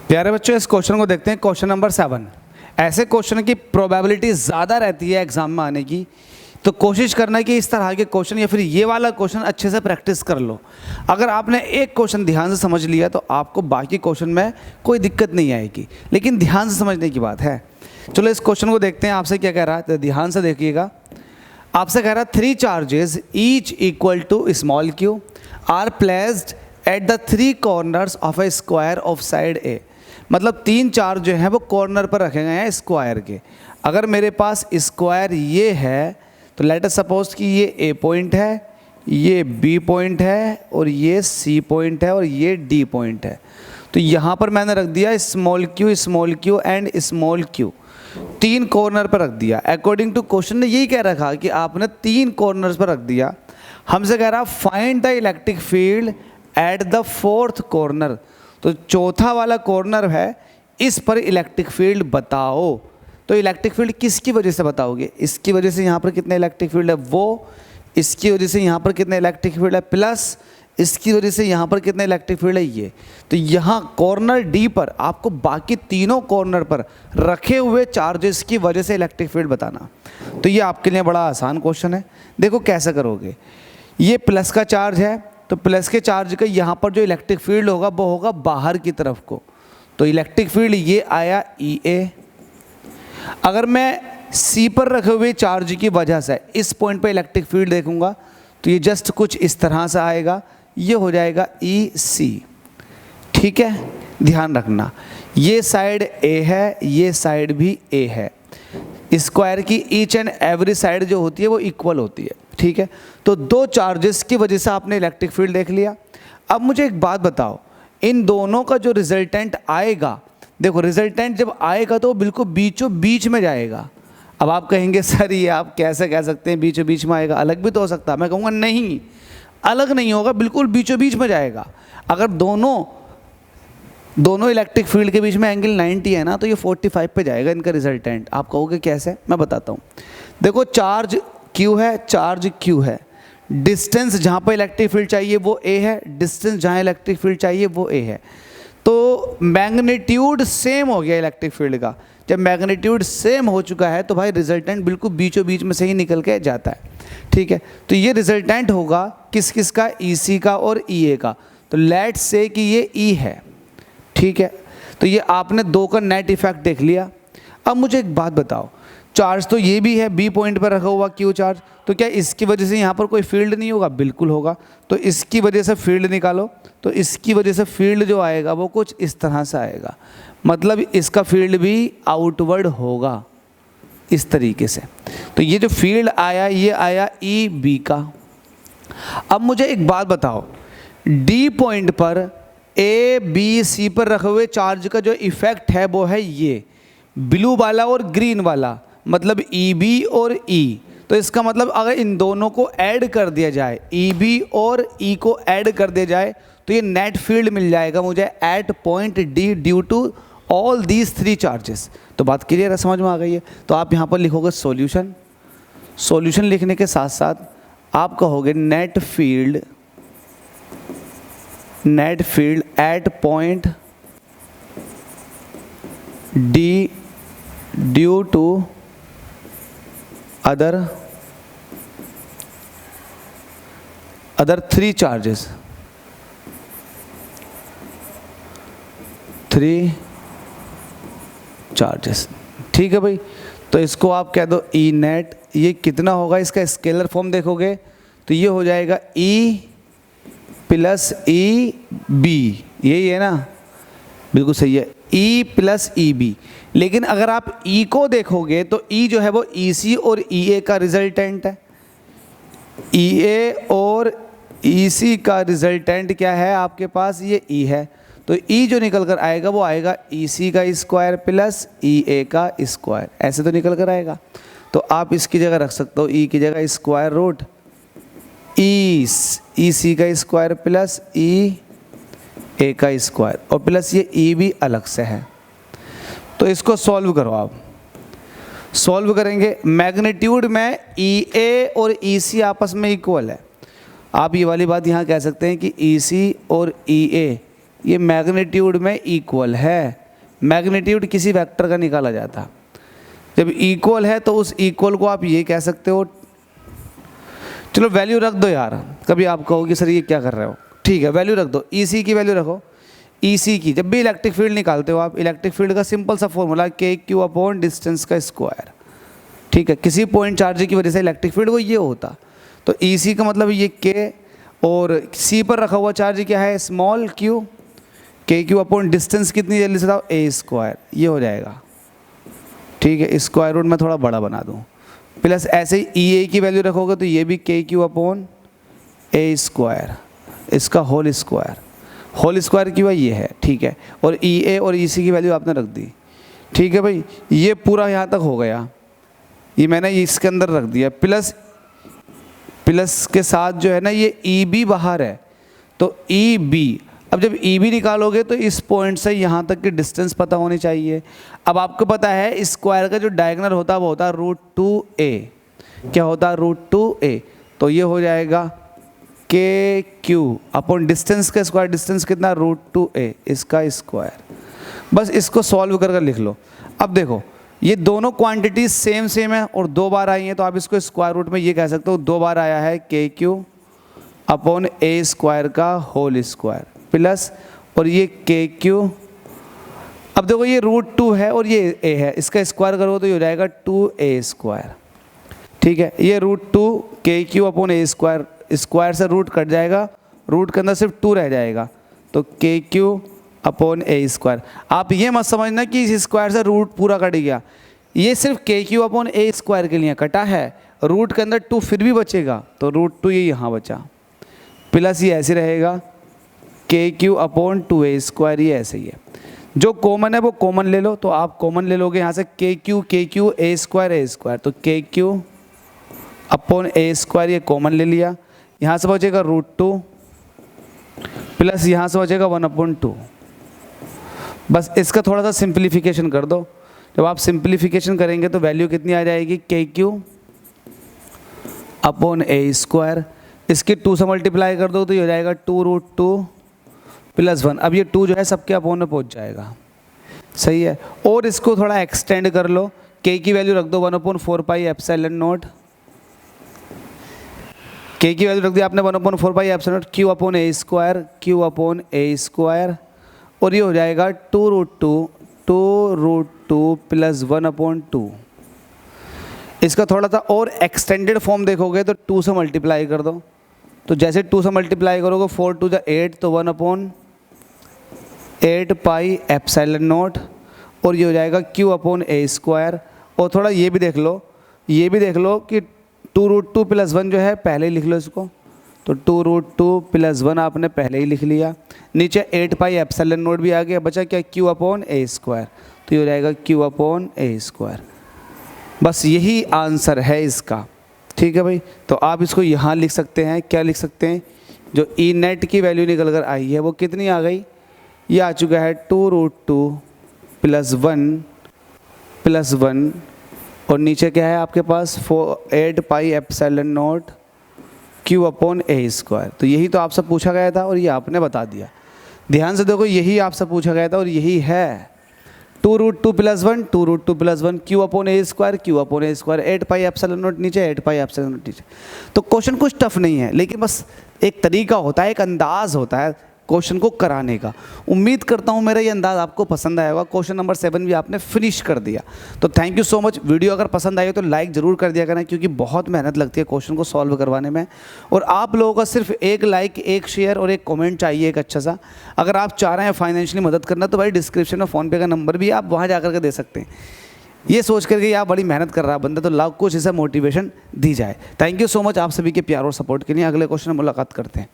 प्यारे बच्चों, इस क्वेश्चन को देखते हैं। Question number 7। ऐसे क्वेश्चन की प्रोबेबिलिटी ज़्यादा रहती है एग्जाम में आने की, तो कोशिश करना है कि इस तरह के क्वेश्चन या फिर ये वाला क्वेश्चन अच्छे से प्रैक्टिस कर लो। अगर आपने एक क्वेश्चन ध्यान से समझ लिया तो आपको बाकी क्वेश्चन में कोई दिक्कत नहीं आएगी, लेकिन ध्यान से समझने की बात है। चलो इस क्वेश्चन को देखते हैं। आपसे क्या कह रहा है, तो ध्यान से देखिएगा। आपसे कह रहा है 3 charges each equal to small q are placed at the 3 corners of a square of side a. मतलब 3 चार्ज जो हैं वो कॉर्नर पर रखे गए हैं स्क्वायर के। अगर मेरे पास स्क्वायर ये है तो लेट अस सपोज कि ये ए पॉइंट है, ये बी पॉइंट है और ये सी पॉइंट है और ये डी पॉइंट है। तो यहाँ पर मैंने रख दिया small Q and small Q, 3 corner पर रख दिया। अकॉर्डिंग टू क्वेश्चन ने यही कह रखा कि आपने 3 कॉर्नर्स पर रख दिया। हमसे कह रहा find the electric field at the 4th corner. तो चौथा वाला कॉर्नर है, इस पर इलेक्ट्रिक फील्ड बताओ। तो इलेक्ट्रिक फील्ड किसकी वजह से बताओगे? इसकी वजह से यहाँ पर कितने इलेक्ट्रिक फील्ड है वो, इसकी वजह से यहाँ पर कितने इलेक्ट्रिक फील्ड है प्लस इसकी वजह से यहाँ पर कितने इलेक्ट्रिक फील्ड है ये। तो यहाँ कॉर्नर डी पर आपको बाकी तीनों कॉर्नर पर रखे हुए चार्जेस की वजह से इलेक्ट्रिक फील्ड बताना। तो ये आपके लिए बड़ा आसान क्वेश्चन है। देखो कैसे करोगे। ये प्लस का चार्ज है, तो प्लस के चार्ज का यहाँ पर जो इलेक्ट्रिक फील्ड होगा वो होगा बाहर की तरफ को। तो इलेक्ट्रिक फील्ड ये आया ई ए। अगर मैं सी पर रखे हुए चार्ज की वजह से इस पॉइंट पर इलेक्ट्रिक फील्ड देखूंगा तो ये जस्ट कुछ इस तरह से आएगा, ये हो जाएगा ई सी। ठीक है, ध्यान रखना ये साइड ए है, ये साइड भी ए है। स्क्वायर की ईच एंड एवरी साइड जो होती है वो इक्वल होती है। ठीक है, तो 2 चार्जेस की वजह से आपने इलेक्ट्रिक फील्ड देख लिया। अब मुझे एक बात बताओ, इन दोनों का जो रिजल्टेंट आएगा, देखो रिजल्टेंट जब आएगा तो बिल्कुल बीचों बीच में जाएगा। अब आप कहेंगे सर ये आप कैसे कह सकते हैं बीचों बीच में आएगा, अलग भी तो हो सकता है। मैं कहूँगा नहीं, अलग नहीं होगा, बिल्कुल बीचों बीच में जाएगा। अगर दोनों इलेक्ट्रिक फील्ड के बीच में एंगल 90 है ना, तो ये 45 पे जाएगा इनका रिजल्टेंट। आप कहोगे कैसे, मैं बताता हूँ। देखो चार्ज Q है, चार्ज Q है, डिस्टेंस जहाँ पर इलेक्ट्रिक फील्ड चाहिए वो A है, डिस्टेंस जहाँ इलेक्ट्रिक फील्ड चाहिए वो A है। तो मैग्नीट्यूड सेम हो गया इलेक्ट्रिक फील्ड का। जब मैग्नीट्यूड सेम हो चुका है तो भाई रिजल्टेंट बिल्कुल बीचों बीच में से ही निकल के जाता है। ठीक है, तो ये रिजल्टेंट होगा किस किस का, EC का और EA का। तो लेट्स से कि ये E है। ठीक है, तो ये आपने 2 का नेट इफेक्ट देख लिया। अब मुझे एक बात बताओ, चार्ज तो ये भी है बी पॉइंट पर रखा हुआ Q चार्ज, तो क्या इसकी वजह से यहाँ पर कोई फील्ड नहीं होगा? बिल्कुल होगा। तो इसकी वजह से फील्ड निकालो, तो इसकी वजह से फील्ड जो आएगा वो कुछ इस तरह से आएगा। मतलब इसका फील्ड भी आउटवर्ड होगा इस तरीके से। तो ये जो फील्ड आया ये आया ई बी का। अब मुझे एक बात बताओ, डी पॉइंट पर ए बी सी पर रखे हुए चार्ज का जो इफेक्ट है वो है ये ब्लू वाला और ग्रीन वाला, मतलब ई बी और ई। तो इसका मतलब अगर इन दोनों को ऐड कर दिया जाए, ई बी और ई को ऐड कर दिया जाए, तो ये नेट फील्ड मिल जाएगा मुझे at point D due to all these 3 charges. तो बात क्लियर है, समझ में आ गई है? तो आप यहाँ पर लिखोगे सॉल्यूशन। सॉल्यूशन लिखने के साथ साथ आप कहोगे net field at point D due to other 3 charges, 3 charges. ठीक है भाई, तो इसको आप कह दो ई नेट। ये कितना होगा, इसका स्केलर फॉर्म देखोगे तो ये हो जाएगा E प्लस ई बी, यही है ना? बिल्कुल सही है, E प्लस ई बी। लेकिन अगर आप E को देखोगे तो E जो है वो EC और EA का रिजल्टेंट है। EA और EC का रिजल्टेंट क्या है आपके पास, ये E है। तो E जो निकल कर आएगा वो आएगा EC का स्क्वायर प्लस EA का स्क्वायर, ऐसे तो निकल कर आएगा। तो आप इसकी जगह रख सकते हो E की जगह स्क्वायर रूट EC का स्क्वायर प्लस EA का स्क्वायर, और प्लस ये E भी अलग से है। तो इसको सॉल्व करो। आप सॉल्व करेंगे, मैग्नीट्यूड में EA और EC आपस में इक्वल है। आप ये वाली बात यहाँ कह सकते हैं कि EC और EA ये मैग्नीट्यूड में इक्वल है। मैग्नीट्यूड किसी वेक्टर का निकाला जाता, जब इक्वल है तो उस इक्वल को आप ये कह सकते हो, चलो वैल्यू रख दो यार, कभी आप कहोगे सर ये क्या कर रहे हो, ठीक है वैल्यू रख दो, ई सी की वैल्यू रखो। ई सी की जब भी इलेक्ट्रिक फील्ड निकालते हो आप, इलेक्ट्रिक फील्ड का सिंपल सा फॉर्मूला के क्यू अपॉन डिस्टेंस का स्क्वायर, ठीक है। किसी पॉइंट चार्ज की वजह से इलेक्ट्रिक फील्ड वो ये होता, तो ई सी का मतलब ये के, और सी पर रखा हुआ चार्ज क्या है स्मॉल क्यू, के क्यू अपॉन डिस्टेंस कितनी जल्दी से था ए स्क्वायर, ये हो जाएगा, ठीक है। स्क्वायर रूट में थोड़ा बड़ा बना दूँ, प्लस ऐसे ही ई ए की वैल्यू रखोगे तो ये भी के क्यू अपॉन ए स्क्वायर, इसका होल स्क्वायर क्यू है ये है, ठीक है। और ई ए और ई सी की वैल्यू आपने रख दी, ठीक है भाई। ये पूरा यहाँ तक हो गया, ये मैंने इसके अंदर रख दिया, प्लस के साथ जो है ना ये ई बी बाहर है, तो ई बी, अब जब ई बी निकालोगे तो इस पॉइंट से यहाँ तक की डिस्टेंस पता होनी चाहिए। अब आपको पता है स्क्वायर का जो डायगोनल होता है वो होता है √2a, क्या होता है √2a, तो ये हो जाएगा के क्यू अपॉन डिस्टेंस का स्क्वायर, डिस्टेंस कितना √2a, इसका स्क्वायर। बस इसको सॉल्व कर लिख लो। अब देखो ये दोनों क्वांटिटीज सेम है और 2 बार आई हैं, तो आप इसको स्क्वायर रूट में ये कह सकते हो 2 बार आया है के क्यू अपॉन ए स्क्वायर का होल स्क्वायर, प्लस और ये के क्यू, अब देखो ये √2 है और ये ए है, इसका स्क्वायर करो तो ये हो जाएगा 2a स्क्वायर, ठीक है। ये √2 के क्यू अपॉन ए स्क्वायर, स्क्वायर से रूट कट जाएगा, रूट के अंदर सिर्फ 2 रह जाएगा, तो के क्यू अपॉन ए स्क्वायर। आप ये मत समझना कि इस स्क्वायर से रूट पूरा कट गया, ये सिर्फ के क्यू अपॉन ए स्क्वायर के लिए कटा है, रूट के अंदर 2 फिर भी बचेगा, तो √2 ये यहाँ बचा, प्लस ये ऐसे रहेगा के क्यू अपॉन 2a स्क्वायर, ये ऐसे ही है। जो कॉमन है वो कॉमन ले लो, तो आप कॉमन ले लोगे यहाँ से के क्यू ए स्क्वायर, तो के क्यू अपॉन ए स्क्वायर ये कॉमन ले लिया, यहाँ से बचेगा √2 प्लस यहाँ से बचेगा 1/2। बस इसका थोड़ा सा सिंप्लीफिकेशन कर दो, जब आप सिंप्लीफिकेशन करेंगे तो वैल्यू कितनी आ जाएगी के क्यू अपॉन ए स्क्वायर, इसके 2 से मल्टीप्लाई कर दो तो ये हो जाएगा 2√2 प्लस 1। अब ये 2 जो है सबके अपॉन में पहुंच जाएगा, सही है। और इसको थोड़ा एक्सटेंड कर लो, के की वैल्यू रख दो 1/4 पाई एप्सिलॉन नॉट, के की वैल्यू रख दी आपने 1/4 pi epsilon not Q upon A square, और ये हो जाएगा 2√2 प्लस 1/2। इसका थोड़ा सा और एक्सटेंडेड फॉर्म देखोगे तो 2 से मल्टीप्लाई कर दो, तो जैसे 2 से मल्टीप्लाई करोगे 4 × 2 = 8, तो 1/8 पाई एप्सिलॉन नॉट, और ये हो जाएगा क्यू अपॉन ए स्क्वायर। और थोड़ा ये भी देख लो कि 2√2 प्लस 1 जो है पहले ही लिख लो इसको, तो 2√2 प्लस 1 आपने पहले ही लिख लिया, नीचे 8 पाई एप्सिलॉन नॉट भी आ गया, बचा क्या क्यू अपॉन ए स्क्वायर, तो ये हो जाएगा क्यू अपॉन ए स्क्वायर। बस यही आंसर है इसका, ठीक है भाई। तो आप इसको यहाँ लिख सकते हैं, क्या लिख सकते हैं, जो ई नेट की वैल्यू निकल कर आई है वो कितनी आ गई, ये आ चुका है 2√2 प्लस 1 और नीचे क्या है आपके पास 8 pi epsilon not Q upon A square. तो यही तो आपसे पूछा गया था और ये आपने बता दिया। ध्यान से देखो, यही आपसे पूछा गया था और यही है 2√2 plus 1 Q upon A square 8 pi epsilon not नीचे 8 पाई एप्सिलॉन नॉट नीचे। तो क्वेश्चन कुछ टफ नहीं है, लेकिन बस एक तरीका होता है, एक अंदाज होता है क्वेश्चन को कराने का। उम्मीद करता हूँ मेरा ये अंदाज आपको पसंद आया होगा। क्वेश्चन नंबर 7 भी आपने फिनिश कर दिया, तो thank you so much. Video अगर पसंद आई हो तो लाइक ज़रूर कर दिया करना, क्योंकि बहुत मेहनत लगती है क्वेश्चन को सॉल्व करवाने में, और आप लोगों का सिर्फ एक लाइक, एक शेयर और एक कमेंट चाहिए, एक अच्छा सा। अगर आप चाह रहे हैं फाइनेंशियली मदद करना तो भाई डिस्क्रिप्शन में फ़ोनपे का नंबर भी है, आप वहाँ जा करके दे सकते हैं। ये सोच करके आप बड़ी मेहनत कर रहा है बंदा, तो लाओ कुछ इसे मोटिवेशन दी जाए। थैंक यू सो मच आप सभी के प्यार और सपोर्ट के लिए। अगले क्वेश्चन में मुलाकात करते हैं।